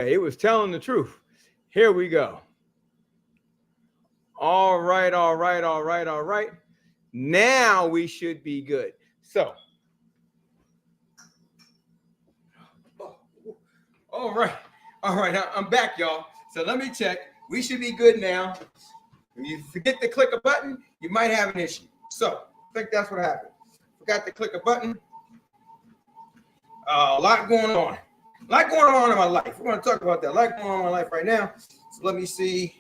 It was telling the truth. Here we go. All right, all right, all right, all right. Now we should be good. So, all right, all right. I'm back, y'all. So let me check. We should be good now. If you forget to click a button, you might have an issue. So I think that's what happened. Forgot to click a button. A lot going on. A lot going on in my life. We're going to talk about that. A lot going on in my life right now. So let me see.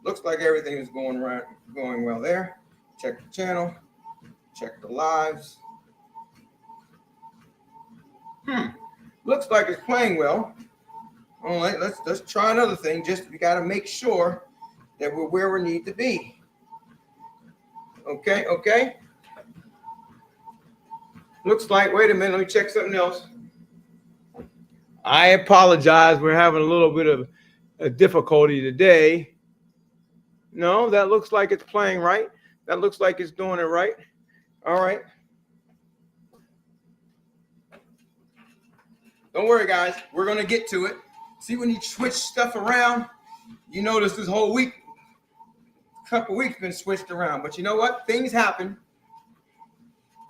Looks like everything is going well there. Check the channel. Check the lives. Looks like it's playing well. All right, let's try another thing. Just we got to make sure that we're where we need to be. Okay. Looks like, wait a minute, let me check something else. I apologize. We're having a little bit of a difficulty today. No, that looks like it's playing right. That looks like it's doing it right. All right. Don't worry, guys. We're going to get to it. See, when you switch stuff around, you notice this whole week, couple weeks been switched around. But you know what? Things happen.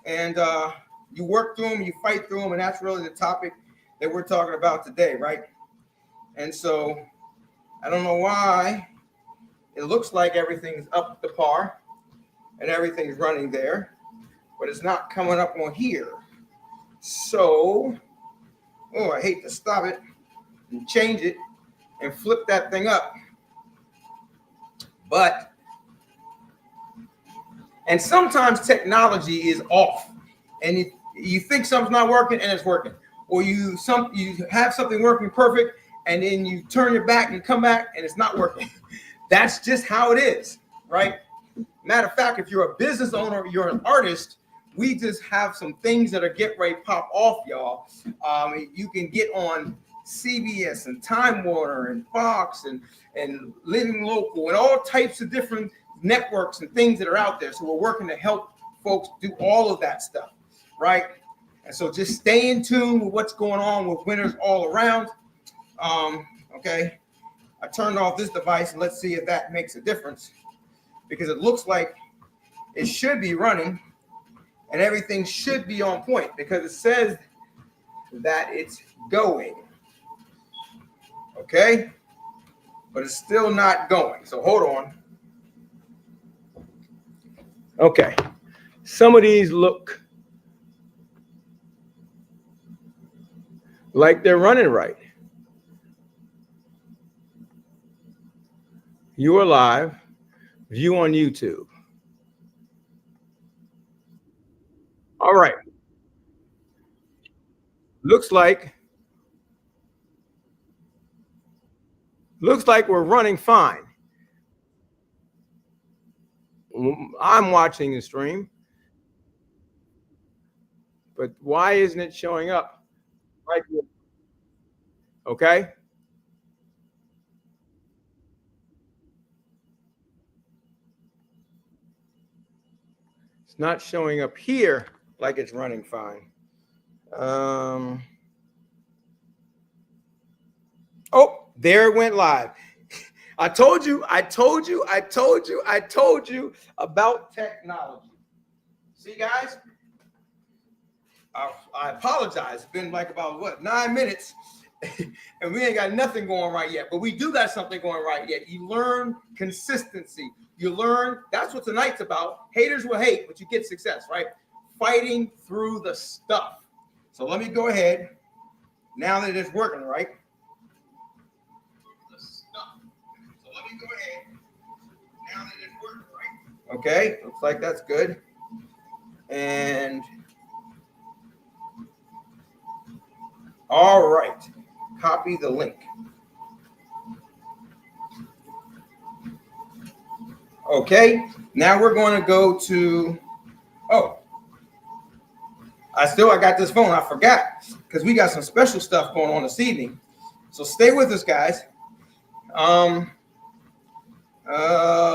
And you work through them, you fight through them, and that's really the topic that we're talking about today, right? And so I don't know why it looks like everything's up to par and everything's running there, but it's not coming up on here. So, I hate to stop it and change it and flip that thing up. And sometimes technology is off and you think something's not working and it's working. Or you have something working perfect and then you turn your back and come back and it's not working. That's just how it is, right? Matter of fact, if you're a business owner, you're an artist, we just have some things that are getting ready to pop off, y'all. You can get on CBS and Time Warner and Fox and Living Local and all types of different networks and things that are out there. So we're working to help folks do all of that stuff, right? And so just stay in tune with what's going on with winners all around. Okay. I turned off this device and let's see if that makes a difference, because it looks like it should be running and everything should be on point because it says that it's going. Okay. But it's still not going. So hold on. Okay. Some of these look like they're running right. You are live. View on YouTube. All right. Looks like we're running fine. I'm watching the stream, but why isn't it showing up right here? Okay. It's not showing up here like it's running fine. Oh, there it went live. I told you about technology. See, guys, I apologize. It's been like about 9 minutes and we ain't got nothing going right yet, but we do got something going right yet. You learn consistency. You learn, that's what tonight's about. Haters will hate, but you get success, right? Fighting through the stuff. So let me go ahead, now that it's working, right? The stuff. So let me go ahead, now that it's working, right? Okay, looks like that's good. And all right, copy the link. Okay, now we're going to go to, I got this phone. I forgot because we got some special stuff going on this evening. So stay with us, guys.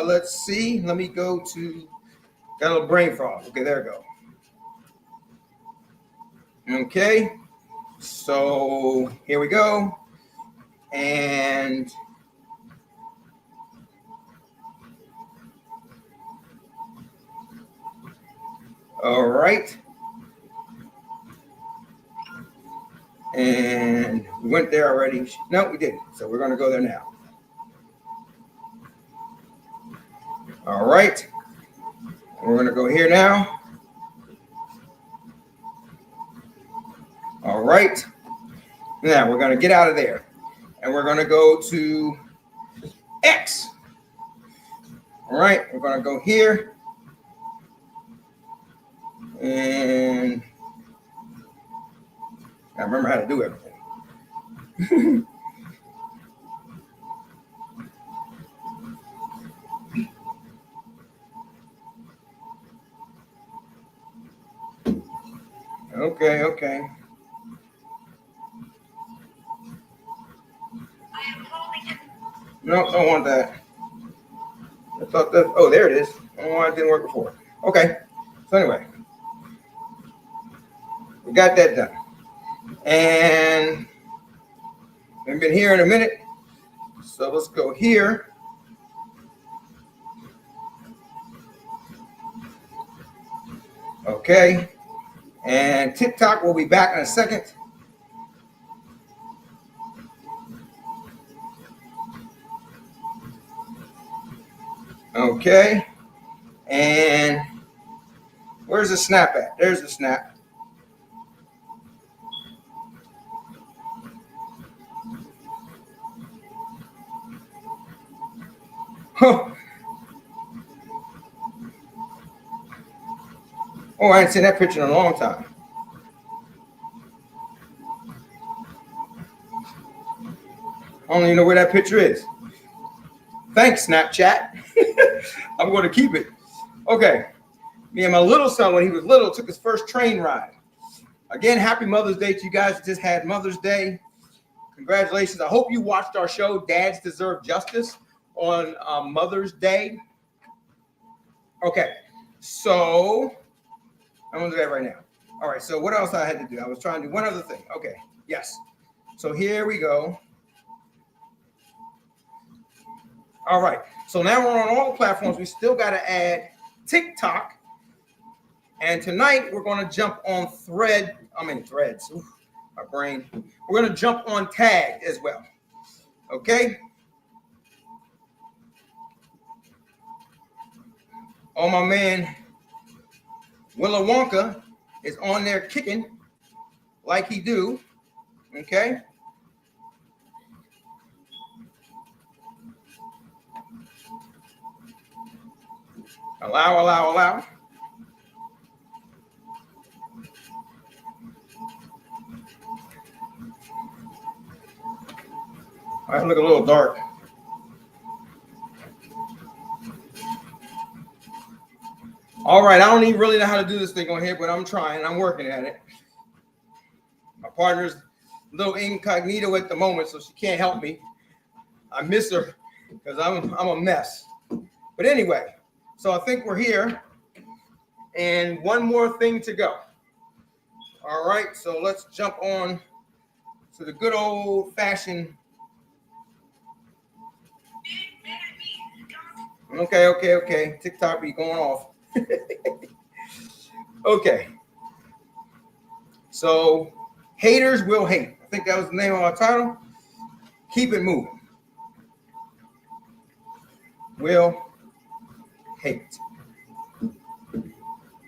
Let's see. Let me go to, got a little brain fog. Okay, there we go. Okay, So here we go. And all right. And we went there already. No, we didn't. So we're going to go there now. All right. We're going to go here now. All right. Now we're going to get out of there. And we're going to go to X. All right. We're going to go here. And I remember how to do everything. Okay. No, don't want that. I thought that. Oh, there it is. I don't know why it didn't work before. Okay. So anyway, we got that done. And we've been here in a minute. So let's go here. Okay. And TikTok will be back in a second. Okay. And where's the snap at? There's the snap. Huh. Oh, I hadn't seen that picture in a long time. I don't even know where that picture is. Thanks, Snapchat. I'm going to keep it. Okay. Me and my little son, when he was little, took his first train ride. Again, happy Mother's Day to you guys who just had Mother's Day. Congratulations. I hope you watched our show, Dads Deserve Justice, on Mother's Day. Okay. So I'm going to do that right now. All right. So what else I had to do? I was trying to do one other thing. Okay. Yes. So here we go. All right. So now we're on all the platforms. We still got to add TikTok. And tonight we're going to jump on Threads. Ooh, my brain. We're going to jump on Tag as well. Okay. Oh, my man, Willow Wonka is on there kicking like he do. Okay. Allow. All right, look a little dark. All right, I don't even really know how to do this thing on here, but I'm trying. I'm working at it. My partner's a little incognito at the moment, so she can't help me. I miss her because I'm a mess. But anyway, so I think we're here. And one more thing to go. All right, so let's jump on to the good old-fashioned. Okay. TikTok be going off. Okay. So, haters will hate. I think that was the name of our title. Keep it moving. Will hate. I'm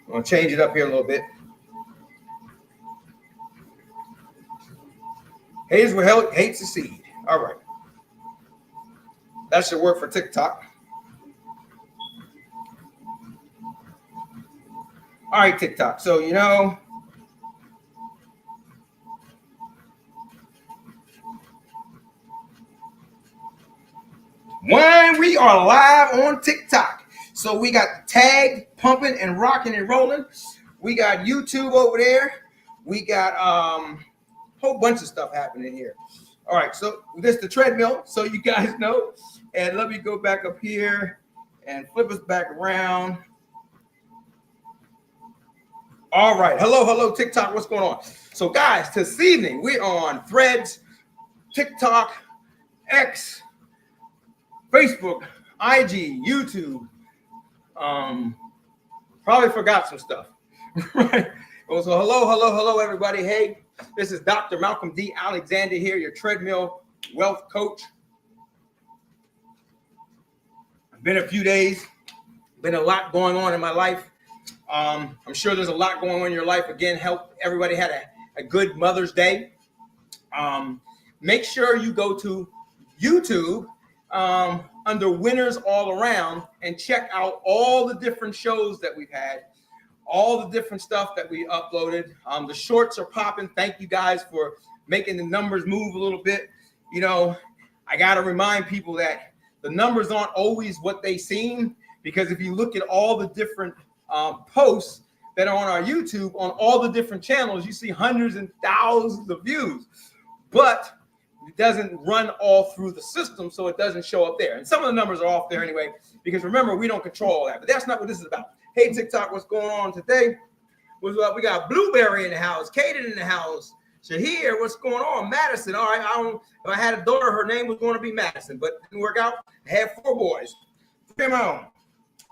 going to change it up here a little bit. Haters will hate succeed. All right. That should work for TikTok. All right, TikTok. So, when we are live on TikTok. So we got the tag pumping and rocking and rolling. We got YouTube over there. We got a whole bunch of stuff happening here. All right, so this is the treadmill, so you guys know. And let me go back up here and flip us back around. All right. Hello, TikTok. What's going on? So, guys, this evening we're on Threads, TikTok, X, Facebook, IG, YouTube. Probably forgot some stuff. Right. So, hello, everybody. Hey, this is Dr. Malcolm D. Alexander here, your treadmill wealth coach. Been a few days. Been a lot going on in my life. I'm sure there's a lot going on in your life. Again, help everybody had a good Mother's Day. Make sure you go to YouTube under Winners All Around and check out all the different shows that we've had, all the different stuff that we uploaded. The shorts are popping. Thank you guys for making the numbers move a little bit. You know, I got to remind people that the numbers aren't always what they seem, because if you look at all the different posts that are on our YouTube, on all the different channels, you see hundreds and thousands of views, but it doesn't run all through the system, so it doesn't show up there. And some of the numbers are off there anyway, because remember, we don't control all that. But that's not what this is about. Hey, TikTok, what's going on today? We got Blueberry in the house, Kaden in the house, Shahir, what's going on? Madison, all right. If I had a daughter, her name was going to be Madison, but it didn't work out. I had 4 boys. 3 of my own.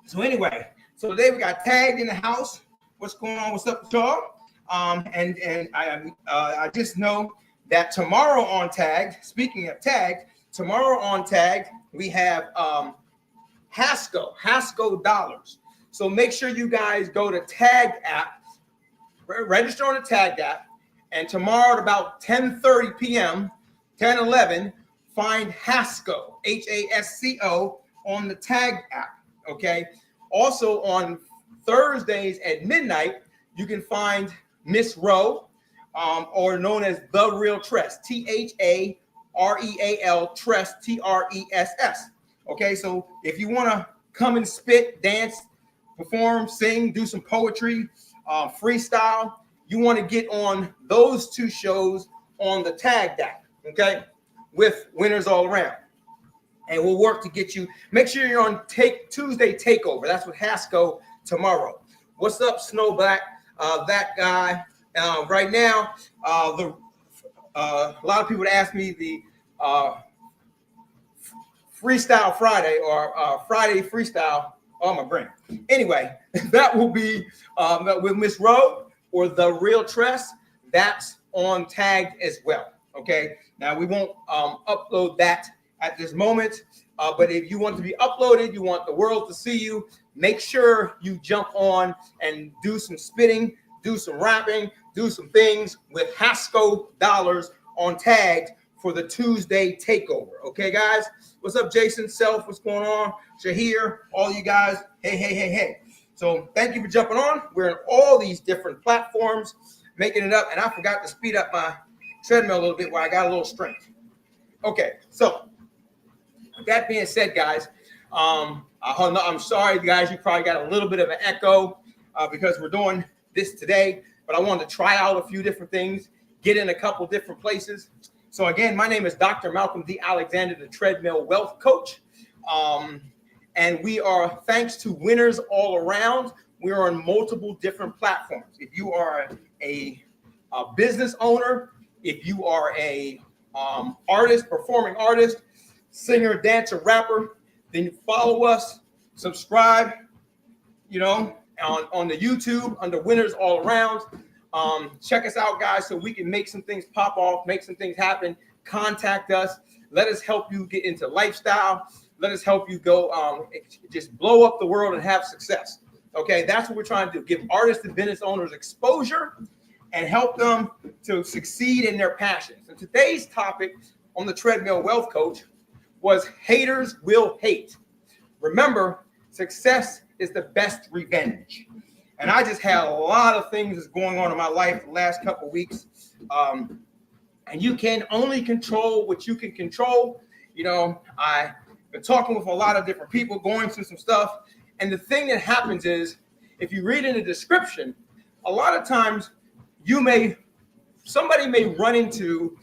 So anyway, so today we got Tagged in the house. What's going on? What's up, y'all? And I just know that tomorrow on Tagged, speaking of Tagged, tomorrow on Tagged, we have Hasco dollars. So make sure you guys go to Tagged app, register on the Tagged app, and tomorrow at about 10:30 p.m., 10:11, find Hasco, Hasco, on the Tagged app. Okay. Also on Thursdays at midnight, you can find Miss Rowe, or known as The Real Tress, THAREAL Tress, TRESS. Okay. So if you want to come and spit, dance, perform, sing, do some poetry, freestyle, you want to get on those 2 shows on the Tagged app. Okay. With Winners All Around. And we'll work to get you. Make sure you're on Tuesday Takeover. That's with Hasco tomorrow. What's up, Snowback? That guy. Right now, a lot of people would ask me the Freestyle Friday or Friday Freestyle. Oh, my brain. Anyway, that will be with Miss Rowe or The Real Tress. That's on Tagged as well. Okay. Now we won't upload that at this moment, but if you want to be uploaded, you want the world to see you, make sure you jump on and do some spitting, do some rapping, do some things with Hasco dollars on Tagged for the Tuesday Takeover. Okay, guys? What's up, Jason? Self, what's going on? Shahir, all you guys. Hey. So thank you for jumping on. We're in all these different platforms, making it up, and I forgot to speed up my treadmill a little bit where I got a little strength. Okay, so that being said, guys, I'm sorry, guys, you probably got a little bit of an echo because we're doing this today, but I wanted to try out a few different things, get in a couple different places. So again, my name is Dr. Malcolm D. Alexander, the Treadmill Wealth Coach. And we are, thanks to Winners All Around, we're on multiple different platforms. If you are a business owner, if you are a artist, performing artist, singer, dancer, rapper, then you follow us, subscribe, on the YouTube under Winners All Around. Check us out, guys, so we can make some things pop off, make some things happen. Contact us. Let us help you get into lifestyle. Let us help you go just blow up the world and have success. Okay, that's what we're trying to do. Give artists and business owners exposure and help them to succeed in their passions. And today's topic on the Treadmill Wealth Coach was haters will hate. Remember, success is the best revenge. And I just had a lot of things that's going on in my life the last couple of weeks. And you can only control what you can control. I've been talking with a lot of different people, going through some stuff. And the thing that happens is, if you read in the description, a lot of times somebody may run into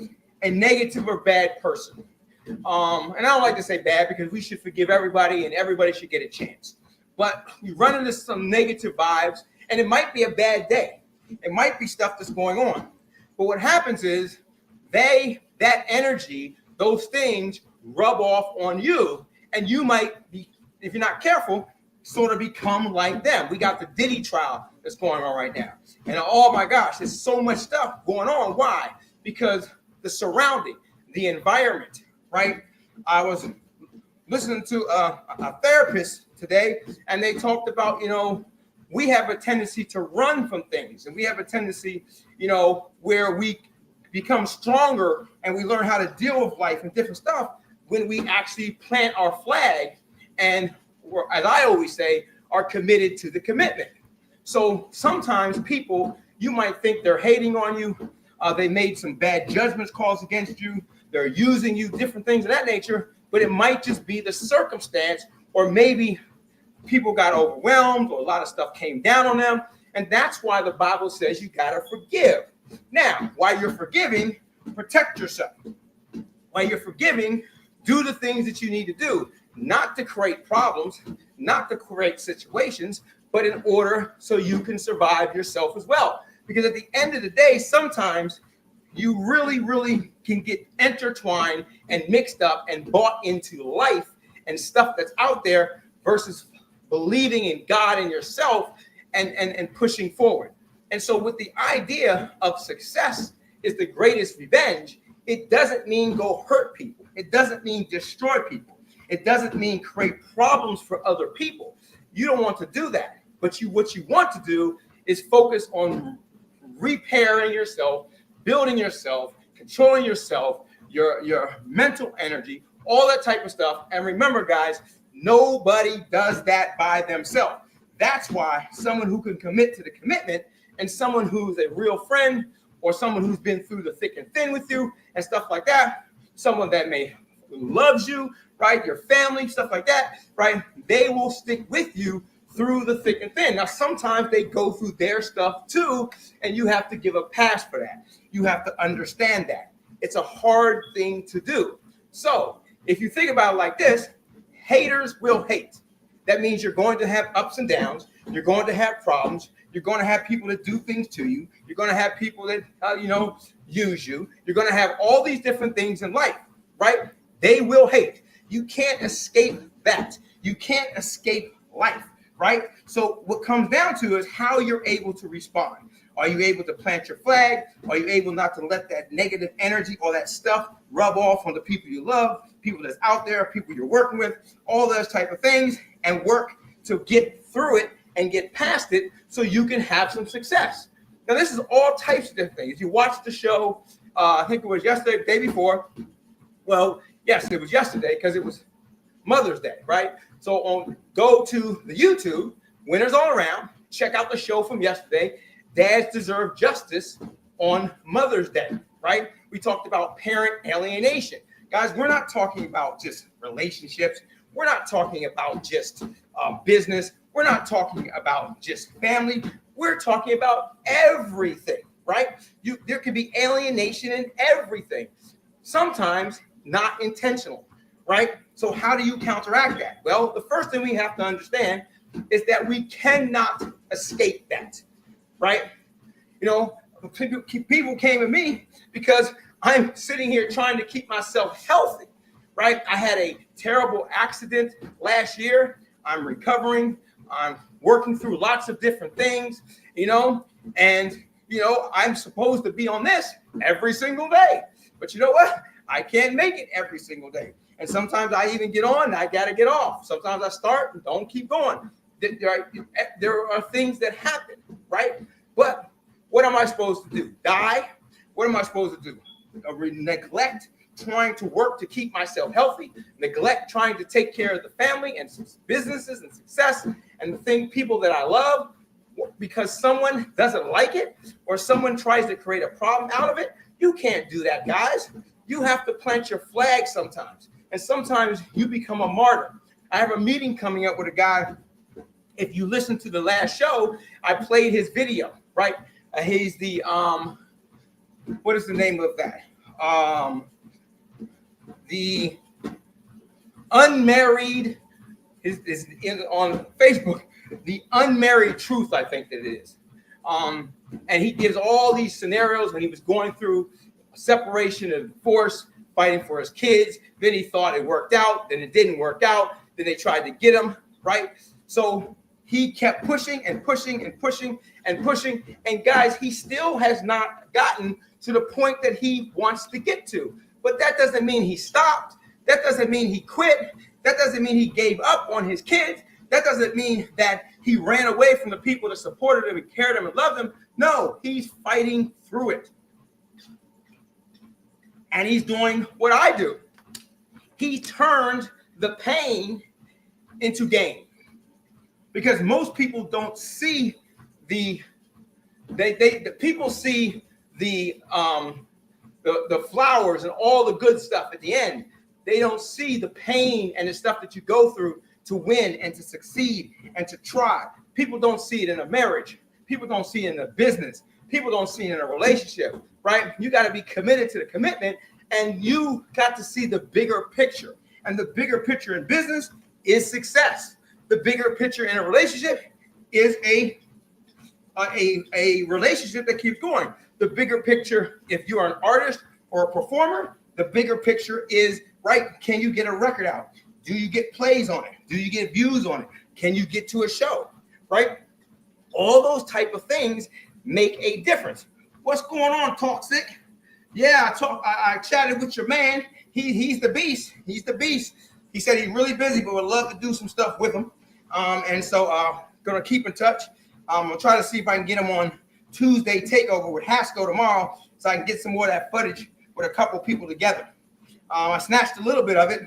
a negative or bad person. And I don't like to say bad because we should forgive everybody and everybody should get a chance. But you run into some negative vibes and it might be a bad day. It might be stuff that's going on. But what happens is that energy, those things rub off on you, and you might be, if you're not careful, sort of become like them. We got the Diddy trial that's going on right now. And oh my gosh, there's so much stuff going on. Why? Because the surrounding, the environment, right? I was listening to a therapist today, and they talked about, we have a tendency to run from things, and we have a tendency, where we become stronger and we learn how to deal with life and different stuff when we actually plant our flag and, as I always say, are committed to the commitment. So sometimes people, you might think they're hating on you. They made some bad judgments calls against you. They're using you, different things of that nature, but it might just be the circumstance, or maybe people got overwhelmed or a lot of stuff came down on them. And that's why the Bible says you got to forgive. Now, while you're forgiving, protect yourself. While you're forgiving, do the things that you need to do, not to create problems, not to create situations, but in order so you can survive yourself as well. Because at the end of the day, sometimes you really, really can get intertwined and mixed up and bought into life and stuff that's out there versus believing in God and yourself and pushing forward. And so with the idea of success is the greatest revenge, it doesn't mean go hurt people. It doesn't mean destroy people. It doesn't mean create problems for other people. You don't want to do that. But what you want to do is focus on repairing yourself, building yourself, controlling yourself, your mental energy, all that type of stuff. And remember, guys, nobody does that by themselves. That's why someone who can commit to the commitment and someone who's a real friend or someone who's been through the thick and thin with you and stuff like that, someone that loves you, right? Your family, stuff like that, right? They will stick with you through the thick and thin. Now, sometimes they go through their stuff too, and you have to give a pass for that. You have to understand that. It's a hard thing to do. So if you think about it like this, haters will hate. That means you're going to have ups and downs. You're going to have problems. You're going to have people that do things to you. You're going to have people that, use you. You're going to have all these different things in life, right? They will hate. You can't escape that. You can't escape life, right? So what comes down to is how you're able to respond. Are you able to plant your flag? Are you able not to let that negative energy or that stuff rub off on the people you love, people that's out there, people you're working with, all those type of things, and work to get through it and get past it so you can have some success? Now, this is all types of different things. If you watch the show, I think it was yesterday, the day before. Well, yes, it was yesterday because it was Mother's Day, right? So go to the YouTube, Winners All Around, check out the show from yesterday, Dads Deserve Justice on Mother's Day, right? We talked about parent alienation. Guys, we're not talking about just relationships. We're not talking about just business. We're not talking about just family. We're talking about everything, right? There can be alienation in everything. Sometimes not intentional, right? So how do you counteract that? Well, the first thing we have to understand is that we cannot escape that, right? People came to me because I'm sitting here trying to keep myself healthy, right? I had a terrible accident last year. I'm recovering. I'm working through lots of different things, and, I'm supposed to be on this every single day. But you know what? I can't make it every single day. And sometimes I even get on and I got to get off. Sometimes I start and don't keep going. There are things that happen, right? But what am I supposed to do? Die? What am I supposed to do? Neglect trying to work to keep myself healthy, neglect trying to take care of the family and businesses and success and the people that I love because someone doesn't like it or someone tries to create a problem out of it. You can't do that, guys. You have to plant your flag sometimes. And sometimes you become a martyr. I have a meeting coming up with a guy. If you listen to the last show, I played his video, right? He's the, what is the name of that? The unmarried, is on Facebook, the unmarried truth, I think that it is. And he gives all these scenarios when he was going through separation and divorce, fighting for his kids. Then he thought it worked out, then it didn't work out. Then they tried to get him, right? So he kept pushing and pushing and pushing and pushing. And guys, he still has not gotten to the point that he wants to get to. But that doesn't mean he stopped. That doesn't mean he quit. That doesn't mean he gave up on his kids. That doesn't mean that he ran away from the people that supported him and cared him and loved him. No, he's fighting through it. And he's doing what I do. He turned the pain into gain. Because most people don't see the people see the flowers and all the good stuff at the end. They don't see the pain and the stuff that you go through to win and to succeed and to try. People don't see it in a marriage. People don't see it in a business. People don't see it in a relationship, right? You got to be committed to the commitment, and you got to see the bigger picture. And the bigger picture in business is success. The bigger picture in a relationship is a relationship that keeps going. The bigger picture, if you are an artist or a performer, the bigger picture is, right, can you get a record out? Do you get plays on it? Do you get views on it? Can you get to a show, right? All those type of things make a difference. What's going on, Toxic? Yeah, I chatted with your man. He's the beast. He's the beast. He said he's really busy, but would love to do some stuff with him. And so gonna keep in touch. I'm gonna try to see if I can get him on Tuesday Takeover with Haskell tomorrow, so I can get some more of that footage with a couple people together. I snatched a little bit of it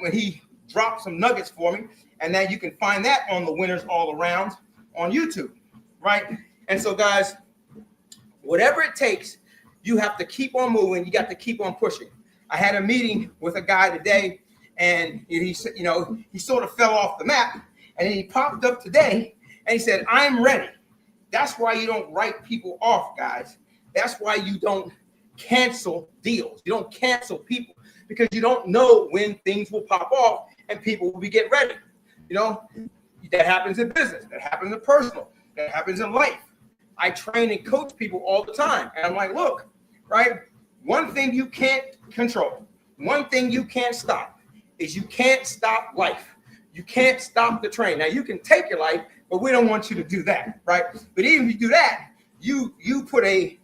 when he dropped some nuggets for me, and then you can find that on the Winners All Around on YouTube, right? And so, guys, whatever it takes, you have to keep on moving. You got to keep on pushing. I had a meeting with a guy today, and he said, he sort of fell off the map, and then he popped up today, and he said, "I'm ready." That's why you don't write people off, guys. That's why you don't cancel deals. You don't cancel people, because you don't know when things will pop off and people will get ready. That happens in business. That happens in personal. That happens in life. I train and coach people all the time. And I'm like, look, right? One thing you can't control, one thing you can't stop is you can't stop life. You can't stop the train. Now, you can take your life, but we don't want you to do that, right? But even if you do that, you put a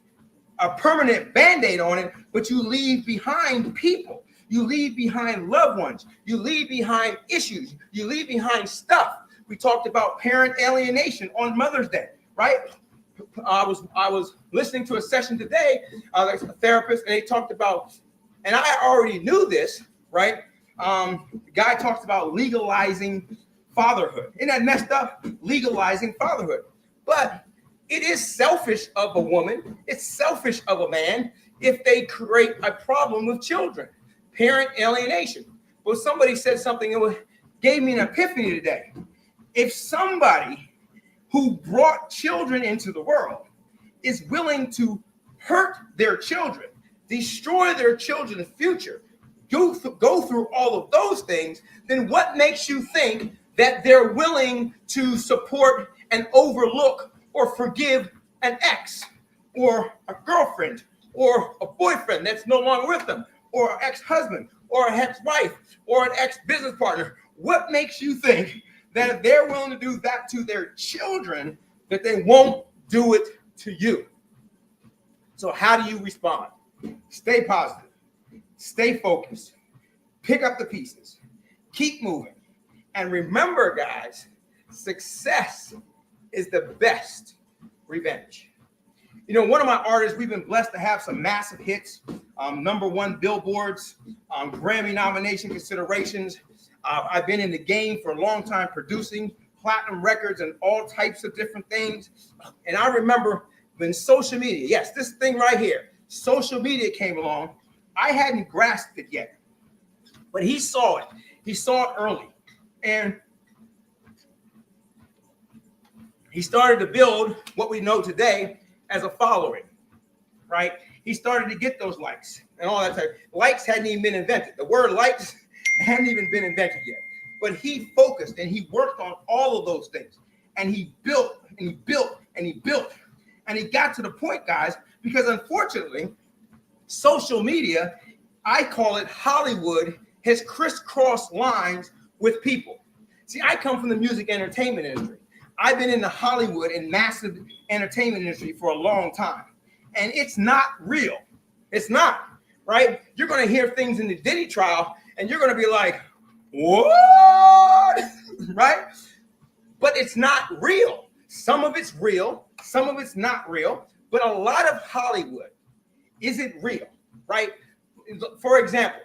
permanent Band-Aid on it, but you leave behind people. You leave behind loved ones. You leave behind issues. You leave behind stuff. We talked about parent alienation on Mother's Day, right? I was listening to a session today, like a therapist, and they talked about, and I already knew this, right? The guy talks about legalizing fatherhood. Isn't that messed up? Legalizing fatherhood. But it is selfish of a woman. It's selfish of a man if they create a problem with children. Parent alienation. Well, somebody said something that gave me an epiphany today. If somebody who brought children into the world is willing to hurt their children, destroy their children's future, go through all of those things, then what makes you think that they're willing to support and overlook or forgive an ex or a girlfriend or a boyfriend that's no longer with them, or an ex-husband or an ex-wife or an ex-business partner? What makes you think that if they're willing to do that to their children, that they won't do it to you? So how do you respond? Stay positive, stay focused, pick up the pieces, keep moving. And remember, guys, success is the best revenge. One of my artists, we've been blessed to have some massive hits, #1 billboards, Grammy nomination considerations. I've been in the game for a long time, producing platinum records and all types of different things. And I remember when social media, yes, this thing right here, social media came along, I hadn't grasped it yet, but he saw it. He saw it early. And he started to build what we know today as a following, right? He started to get those likes and all that type. Likes hadn't even been invented. The word likes hadn't even been invented yet. But he focused and he worked on all of those things. And he built and he built and he built. And he got to the point, guys, because unfortunately, social media, I call it Hollywood, has crisscrossed lines with people. See, I come from the music entertainment industry. I've been in the Hollywood and massive entertainment industry for a long time. And it's not real. It's not, right? You're going to hear things in the Diddy trial and you're going to be like, what? Right? But it's not real. Some of it's real. Some of it's not real. But a lot of Hollywood isn't real, right? For example,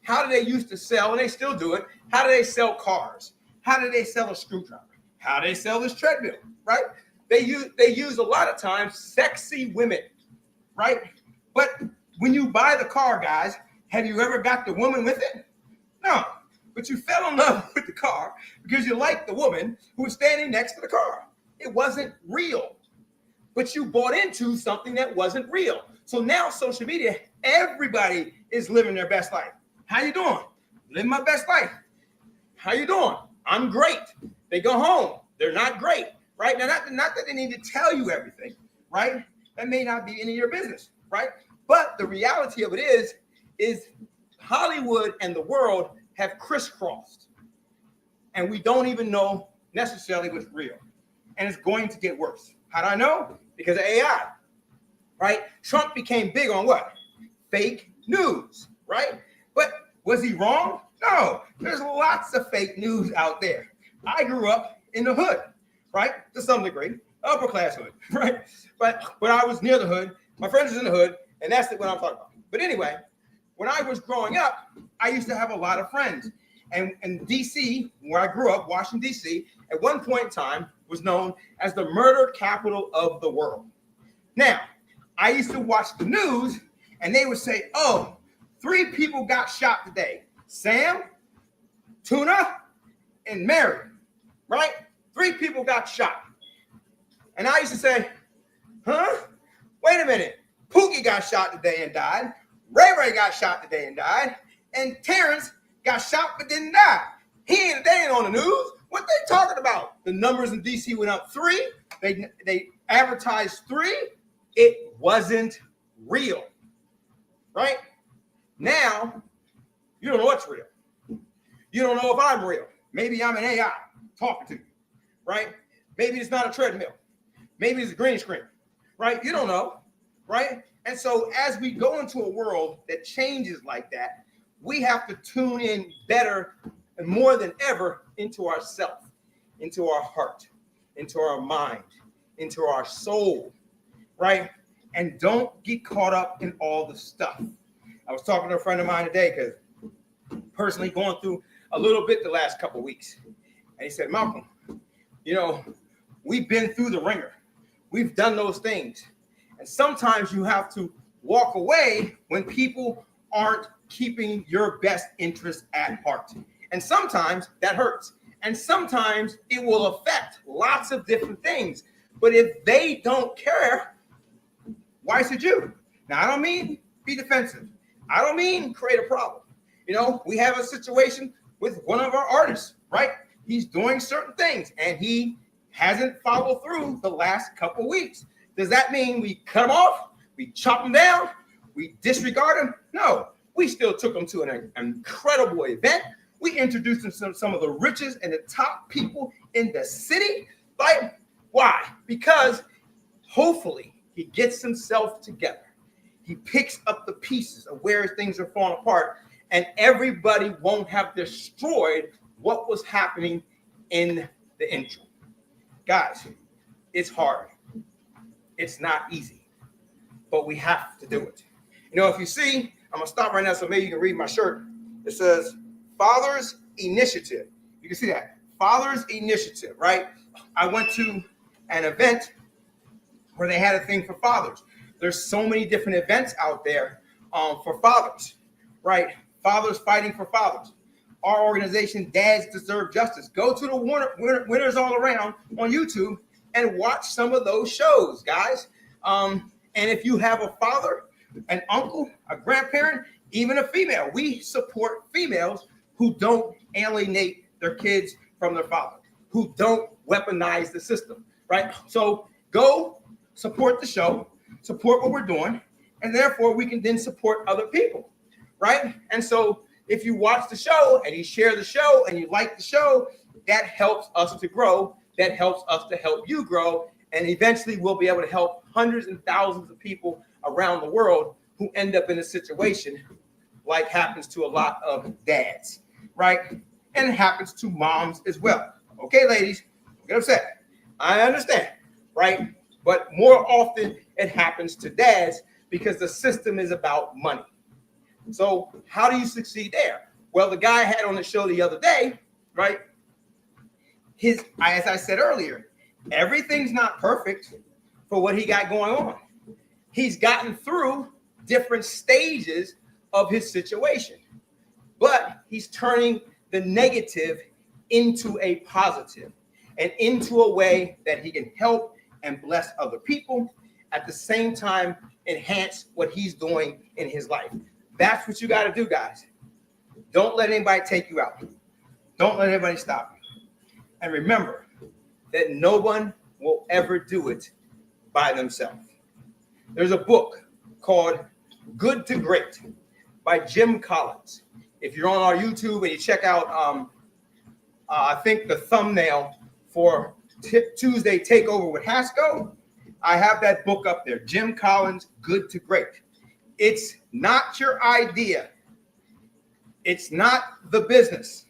how do they used to sell, and they still do it, how do they sell cars? How do they sell a screwdriver? How do they sell this treadmill, right? They use a lot of times sexy women, right? But when you buy the car, guys, have you ever got the woman with it? No, but you fell in love with the car because you liked the woman who was standing next to the car. It wasn't real, but you bought into something that wasn't real. So now social media, everybody is living their best life. How you doing? Living my best life. How you doing? I'm great. They go home. They're not great, right? Now, not that they need to tell you everything, right? That may not be any of your business, right? But the reality of it is Hollywood and the world have crisscrossed. And we don't even know necessarily what's real. And it's going to get worse. How do I know? Because of AI, right? Trump became big on what? Fake news, right? But was he wrong? No, there's lots of fake news out there. I grew up in the hood, right? To some degree, upper class hood, right? But when I was near the hood, my friends was in the hood, and that's what I'm talking about. But anyway, when I was growing up, I used to have a lot of friends. And in D.C., where I grew up, Washington, D.C., at one point in time was known as the murder capital of the world. Now, I used to watch the news, and they would say, oh, 3 people got shot today. Sam, Tuna, and Mary, right? 3 people got shot. And I used to say, huh? Wait a minute. Pookie got shot today and died. Ray Ray got shot today and died. And Terrence got shot but didn't die. They ain't on the news. What they talking about? The numbers in D.C. went up 3. They advertised 3. It wasn't real, right? Now, you don't know what's real. You don't know if I'm real. Maybe I'm an AI talking to you, right? Maybe it's not a treadmill. Maybe it's a green screen, right? You don't know, right? And so as we go into a world that changes like that, we have to tune in better and more than ever into ourself, into our heart, into our mind, into our soul, right? And don't get caught up in all the stuff. I was talking to a friend of mine today because personally going through a little bit the last couple of weeks. And he said, Malcolm, you know, we've been through the ringer. We've done those things. And sometimes you have to walk away when people aren't keeping your best interest at heart. And sometimes that hurts. And sometimes it will affect lots of different things. But if they don't care, why should you? Now, I don't mean be defensive. I don't mean create a problem. You know, we have a situation with one of our artists, right? He's doing certain things and he hasn't followed through the last couple weeks. Does that mean we cut him off? We chop him down? We disregard him? No, we still took him to an incredible event. We introduced him to some of the richest and the top people in the city. Like, why? Because hopefully he gets himself together. He picks up the pieces of where things are falling apart, and everybody won't have destroyed what was happening in the intro. Guys, it's hard. It's not easy, but we have to do it. You know, if you see, I'm going to stop right now so maybe you can read my shirt. It says Father's Initiative. You can see that. Father's Initiative, right? I went to an event where they had a thing for fathers. There's so many different events out there for fathers, right? Fathers fighting for fathers. Our organization, Dads Deserve Justice. Go to the Winners All Around on YouTube and watch some of those shows, guys. And if you have a father, an uncle, a grandparent, even a female, we support females who don't alienate their kids from their father, who don't weaponize the system, right? So go support the show, support what we're doing, and therefore we can then support other people, right? And so if you watch the show and you share the show and you like the show, that helps us to grow. That helps us to help you grow. And eventually we'll be able to help hundreds and thousands of people around the world who end up in a situation like happens to a lot of dads, right? And it happens to moms as well. Okay, ladies, don't get upset. I understand, right? But more often it happens to dads because the system is about money. So how do you succeed there? Well, the guy I had on the show the other day, right? As I said earlier, everything's not perfect for what he got going on. He's gotten through different stages of his situation, but he's turning the negative into a positive and into a way that he can help and bless other people, at the same time enhance what he's doing in his life. That's what you got to do, guys. Don't let anybody take you out. Don't let anybody stop you. And remember that no one will ever do it by themselves. There's a book called Good to Great by Jim Collins. If you're on our YouTube and you check out, I think the thumbnail for Tuesday Takeover with Hasco, I have that book up there, Jim Collins, Good to Great. It's not your idea. It's not the business.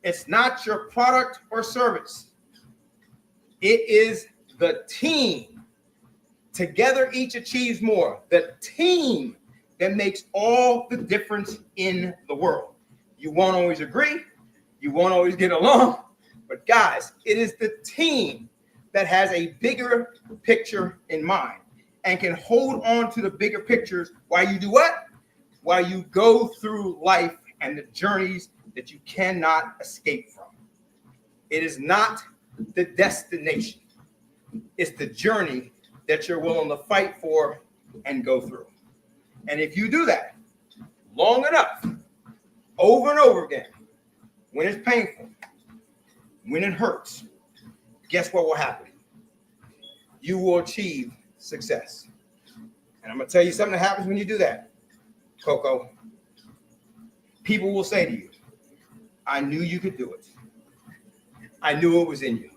It's not your product or service. It is the team. Together, each achieves more. The team that makes all the difference in the world. You won't always agree. You won't always get along. But guys, it is the team that has a bigger picture in mind and can hold on to the bigger pictures while you do what? While you go through life and the journeys that you cannot escape from. It is not the destination. It's the journey that you're willing to fight for and go through. And if you do that long enough, over and over again, when it's painful, when it hurts, guess what will happen? You will achieve success. And I'm going to tell you something that happens when you do that, Coco. People will say to you, I knew you could do it. I knew it was in you.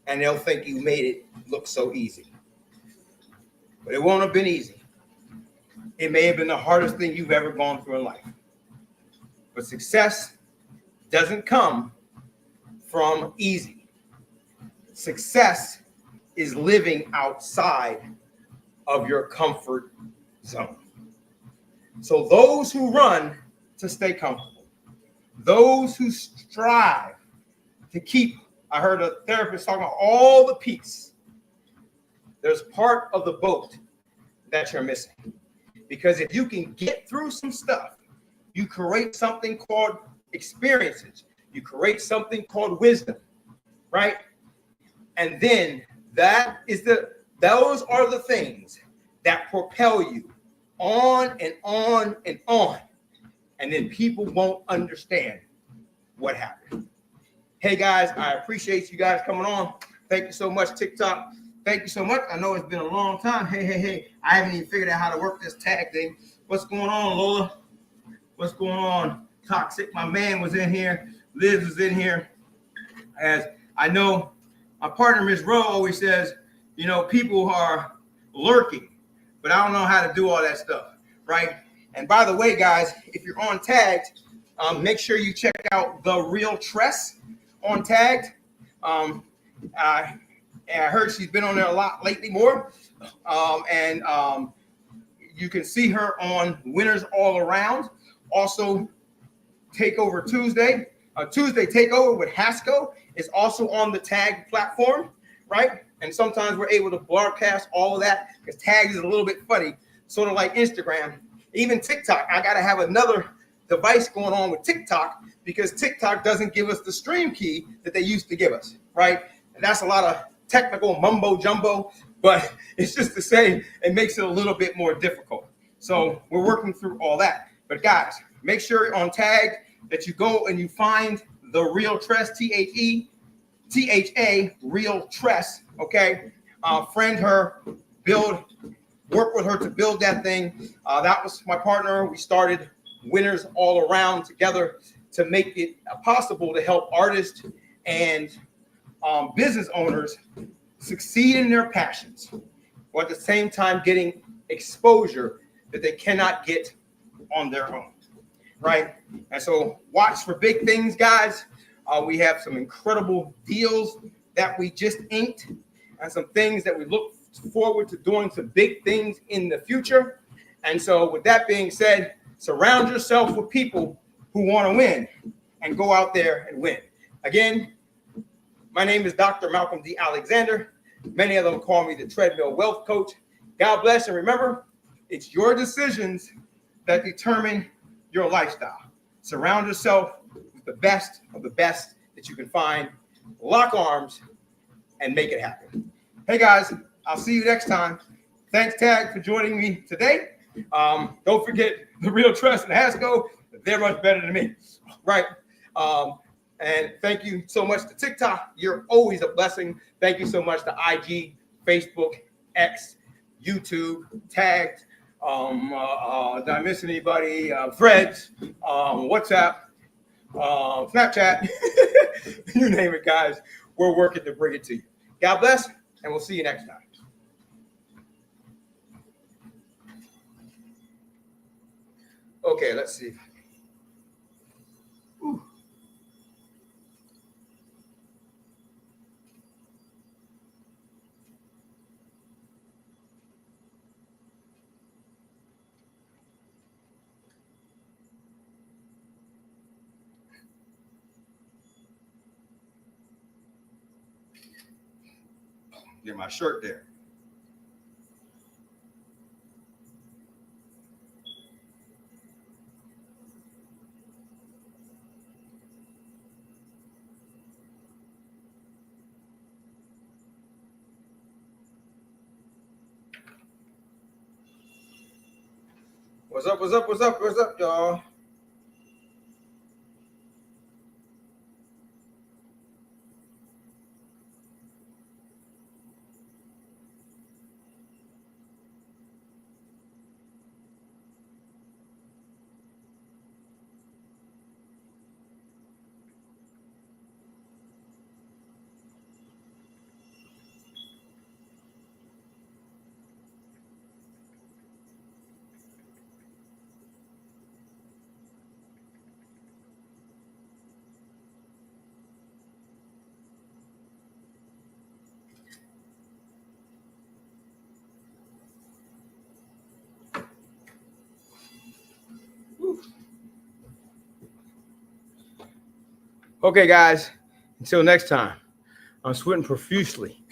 And they'll think you made it look so easy. But it won't have been easy. It may have been the hardest thing you've ever gone through in life. But success doesn't come from easy. Success is living outside of your comfort zone. So those who run to stay comfortable, those who strive to keep, I heard a therapist talking about all the peace. There's part of the boat that you're missing. Because if you can get through some stuff, you create something called experiences. You create something called wisdom, right? And then those are the things that propel you on and on and on. And then people won't understand what happened. Hey guys, I appreciate you guys coming on. Thank you so much, TikTok. Thank you so much. I know it's been a long time. Hey. I haven't even figured out how to work this tag thing. What's going on, Lola? What's going on? Toxic, my man was in here. Liz was in here. As I know, my partner, Ms. Rowe, always says, you know, people are lurking, but I don't know how to do all that stuff, right? And by the way, guys, if you're on Tagged, make sure you check out The Real Tress on Tagged. And I heard she's been on there a lot lately more. You can see her on Winners All Around. Also, Takeover Tuesday. Tuesday Takeover with Hasco is also on the Tag platform, right? And sometimes we're able to broadcast all of that because Tag is a little bit funny, sort of like Instagram. Even TikTok, I got to have another device going on with TikTok because TikTok doesn't give us the stream key that they used to give us, right? And that's a lot of technical mumbo jumbo, but it's just to say it makes it a little bit more difficult. So we're working through all that. But guys, make sure on Tag that you go and you find The Real Tress, THE, THA, Real Tress. Okay, friend her, work with her to build that thing. That was my partner. We started Winners All Around together to make it possible to help artists and business owners succeed in their passions, while at the same time getting exposure that they cannot get on their own, right? And so watch for big things, guys. We have some incredible deals that we just inked and some things that we look forward to doing, some big things in the future. And so with that being said, surround yourself with people who want to win and go out there and win. Again, my name is Dr. Malcolm D. Alexander. Many of them call me the Treadmill Wealth Coach. God bless, and remember, it's your decisions that determine your lifestyle. Surround yourself with the best of the best that you can find. Lock arms and make it happen. Hey guys, I'll see you next time. Thanks, Tag, for joining me today. Don't forget the Real Trust and Hasco. They're much better than me, right? And thank you so much to TikTok. You're always a blessing. Thank you so much to IG, Facebook, X, YouTube, Tagged. Did I miss anybody? Threads, WhatsApp, Snapchat. You name it, guys. We're working to bring it to you. God bless, and we'll see you next time. Okay, let's see. Ooh. Get my shirt there. What's up, what's up, what's up, what's up, y'all? Okay, guys, until next time, I'm sweating profusely.